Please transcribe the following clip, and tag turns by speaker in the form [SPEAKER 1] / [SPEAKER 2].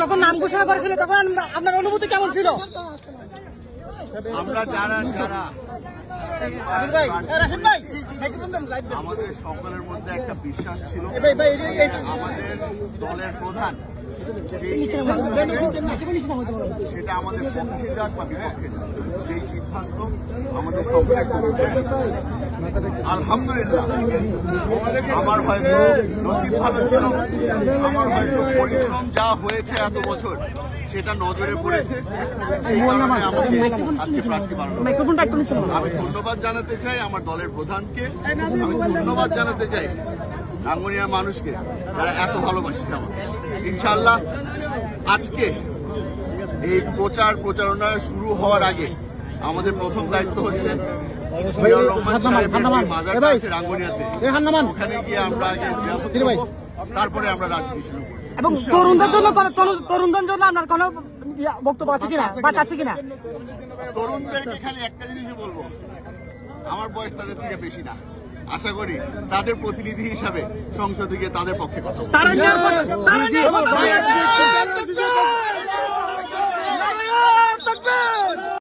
[SPEAKER 1] যখন নাম ঘোষণা করেছিল তখন আপনার অনুভূতি কেমন ছিল?
[SPEAKER 2] আমরা যারা আমাদের সকলের মধ্যে একটা বিশ্বাস ছিল আমাদের দলের প্রধান সেটা আমাদের পক্ষে যাক বা বিপক্ষে যাক, সেই সিদ্ধান্ত আমাদের সকলের। আলহামদুলিল্লাহ আমার হয়তো নসিব ভালো ছিল, আমার হয়তো পরিশ্রম যা হয়েছে এত বছর সেটা নজরে পড়েছে, সেই কারণে আমাকে আজকে প্রার্থী বানানো। আমি ধন্যবাদ জানাতে চাই আমার দলের প্রধানকে, আমি ধন্যবাদ জানাতে চাই রাঙ্গুনিয়ার মানুষকে যারা এত ভালোবাসে আমাকে। ইনশাআল্লাহ আজকে এই প্রচারণা শুরু হওয়ার আগে আমাদের প্রথম দায়িত্ব হচ্ছে জিয়াউর রহমান সাহেবের মাজারটা আছে রাঙ্গুনিয়াতে, ওখানে গিয়ে আমরা আগে জিয়ারত করব, তারপরে আমরা রাজনীতি শুরু করব।
[SPEAKER 1] এবং তরুণদের জন্য আপনার কোনো বক্তব্য আছে কিনা বা আছে কিনা?
[SPEAKER 2] তরুণদেরকে খালি একটা জিনিসই বলবো, আমার বয়স তাদের থেকে বেশি না, আশা করি তাদের প্রতিনিধি হিসাবে সংসদে গিয়ে তাদের পক্ষে কথা বলবো।